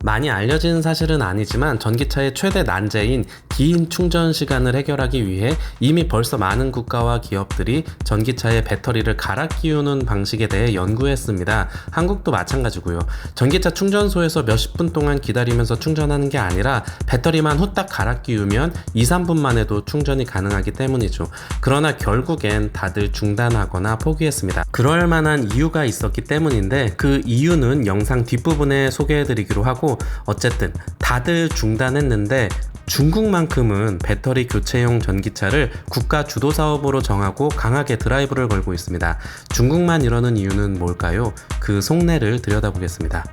많이 알려진 사실은 아니지만 전기차의 최대 난제인 긴 충전 시간을 해결하기 위해 이미 벌써 많은 국가와 기업들이 전기차의 배터리를 갈아 끼우는 방식에 대해 연구했습니다. 한국도 마찬가지고요. 전기차 충전소에서 몇십 분 동안 기다리면서 충전하는 게 아니라 배터리만 후딱 갈아 끼우면 2, 3분만 해도 충전이 가능하기 때문이죠. 그러나 결국엔 다들 중단하거나 포기했습니다. 그럴 만한 이유가 있었기 때문인데 그 이유는 영상 뒷부분에 소개해드리기로 하고, 어쨌든 다들 중단했는데 중국만큼은 배터리 교체용 전기차를 국가 주도 사업으로 정하고 강하게 드라이브를 걸고 있습니다. 중국만 이러는 이유는 뭘까요? 그 속내를 들여다보겠습니다.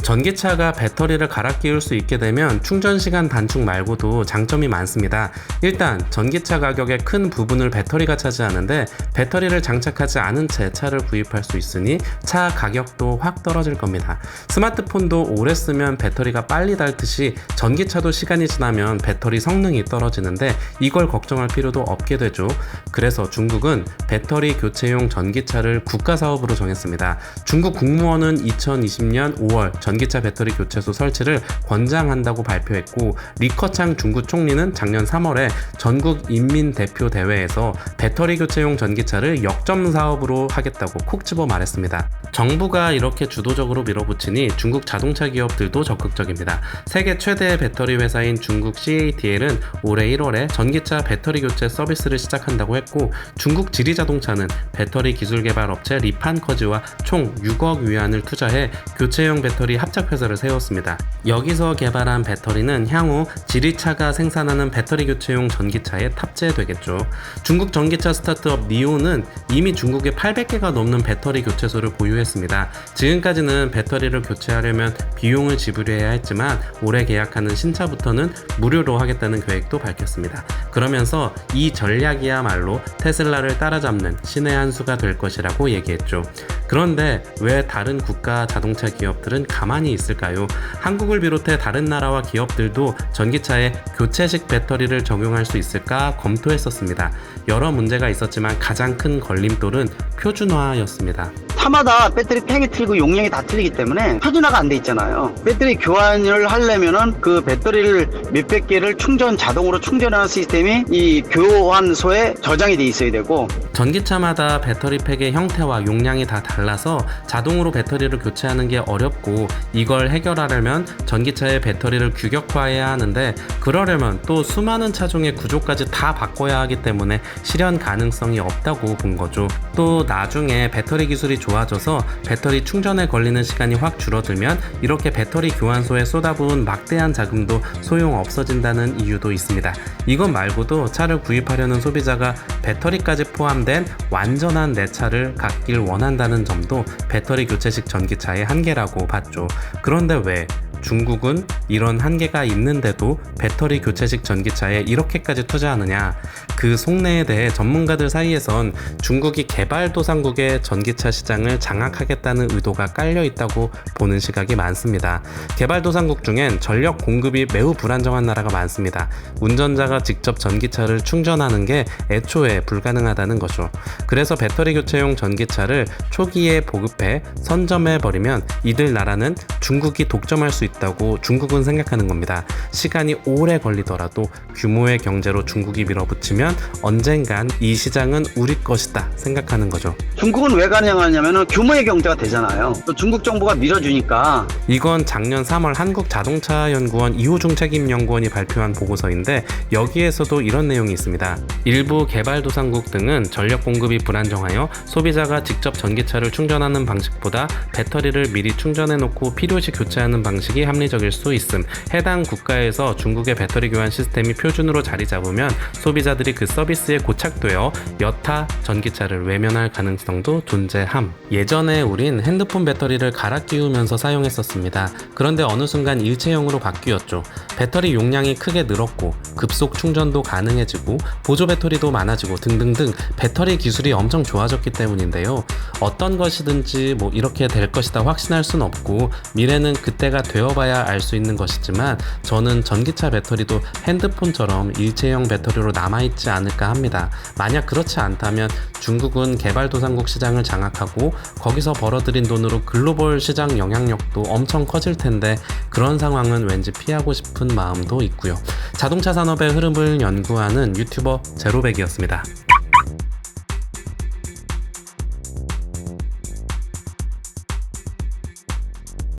전기차가 배터리를 갈아 끼울 수 있게 되면 충전 시간 단축 말고도 장점이 많습니다. 일단 전기차 가격의 큰 부분을 배터리가 차지하는데 배터리를 장착하지 않은 채 차를 구입할 수 있으니 차 가격도 확 떨어질 겁니다. 스마트폰도 오래 쓰면 배터리가 빨리 닳듯이 전기차도 시간이 지나면 배터리 성능이 떨어지는데 이걸 걱정할 필요도 없게 되죠. 그래서 중국은 배터리 교체용 전기차를 국가 사업으로 정했습니다. 중국 국무원은 2020년 5월 전기차 배터리 교체소 설치를 권장한다고 발표했고, 리커창 중국 총리는 작년 3월에 전국 인민대표대회에서 배터리 교체용 전기차를 역점 사업으로 하겠다고 콕 집어 말했습니다. 정부가 이렇게 주도적으로 밀어붙이니 중국 자동차 기업들도 적극적입니다. 세계 최대 배터리 회사인 중국 CATL은 올해 1월에 전기차 배터리 교체 서비스를 시작한다고 했고, 중국 지리자동차는 배터리 기술 개발 업체 리판커즈와 총 6억 위안을 투자해 교체용 배터리 합작회사를 세웠습니다. 여기서 개발한 배터리는 향후 지리차가 생산하는 배터리 교체용 전기차에 탑재되겠죠. 중국 전기차 스타트업 니오는 이미 중국에 800개가 넘는 배터리 교체소를 보유했습니다. 지금까지는 배터리를 교체하려면 비용을 지불해야 했지만 올해 계약하는 신차부터는 무료로 하겠다는 계획도 밝혔습니다. 그러면서 이 전략이야말로 테슬라를 따라잡는 신의 한 수가 될 것이라고 얘기했죠. 그런데 왜 다른 국가 자동차 기업들은 가만히 있을까요? 한국을 비롯해 다른 나라와 기업들도 전기차에 교체식 배터리를 적용할 수 있을까 검토했었습니다. 여러 문제가 있었지만 가장 큰 걸림돌은 표준화였습니다. 차마다 배터리 팩이 틀리고 용량이 다 틀리기 때문에 표준화가 안 돼 있잖아요. 배터리 교환을 하려면은 그 배터리를 몇백 개를 자동으로 충전하는 시스템이 이 교환소에 저장이 돼 있어야 되고, 전기차마다 배터리 팩의 형태와 용량이 다 달라서 자동으로 배터리를 교체하는 게 어렵고, 이걸 해결하려면 전기차의 배터리를 규격화해야 하는데 그러려면 또 수많은 차종의 구조까지 다 바꿔야 하기 때문에 실현 가능성이 없다고 본 거죠. 또 나중에 배터리 기술이 좋아져서 배터리 충전에 걸리는 시간이 확 줄어들면 이렇게 배터리 교환소에 쏟아부은 막대한 자금도 소용 없어진다는 이유도 있습니다. 이것 말고도 차를 구입하려는 소비자가 배터리까지 포함된 완전한 내 차를 갖길 원한다는 점도 배터리 교체식 전기차의 한계라고 봤죠. 그런데 왜 중국은 이런 한계가 있는데도 배터리 교체식 전기차에 이렇게까지 투자하느냐? 그 속내에 대해 전문가들 사이에선 중국이 개발도상국의 전기차 시장을 장악하겠다는 의도가 깔려 있다고 보는 시각이 많습니다. 개발도상국 중엔 전력 공급이 매우 불안정한 나라가 많습니다. 운전자가 직접 전기차를 충전하는 게 애초에 불가능하다는 거죠. 그래서 배터리 교체용 전기차를 초기에 보급해 선점해버리면 이들 나라는 중국이 독점할 수 있다고 중국은 생각하는 겁니다. 시간이 오래 걸리더라도 규모의 경제로 중국이 밀어붙이면 언젠간 이 시장은 우리 것이다 생각하는 거죠. 중국은 왜 가능하냐면은 규모의 경제가 되잖아요. 또 중국 정부가 밀어주니까. 이건 작년 3월 한국자동차연구원 이호중 책임연구원이 발표한 보고서인데 여기에서도 이런 내용이 있습니다. 일부 개발도상국 등은 전력 공급이 불안정하여 소비자가 직접 전기차를 충전하는 방식보다 배터리를 미리 충전해놓고 필요시 교체하는 방식이 합리적일 수 있음. 해당 국가에서 중국의 배터리 교환 시스템이 표준으로 자리 잡으면 소비자들이 그 서비스에 고착되어 여타 전기차를 외면할 가능성도 존재함. 예전에 우린 핸드폰 배터리를 갈아 끼우면서 사용했었습니다. 그런데 어느 순간 일체형으로 바뀌었죠. 배터리 용량이 크게 늘었고 급속 충전도 가능해지고 보조 배터리도 많아지고 등등등 배터리 기술이 엄청 좋아졌기 때문인데요. 어떤 것이든지 이렇게 될 것이다 확신할 순 없고 미래는 그때가 되어 겪어봐야 알 수 있는 것이지만 저는 전기차 배터리도 핸드폰처럼 일체형 배터리로 남아있지 않을까 합니다. 만약 그렇지 않다면 중국은 개발도상국 시장을 장악하고 거기서 벌어들인 돈으로 글로벌 시장 영향력도 엄청 커질 텐데 그런 상황은 왠지 피하고 싶은 마음도 있고요. 자동차 산업의 흐름을 연구하는 유튜버 제로백이었습니다.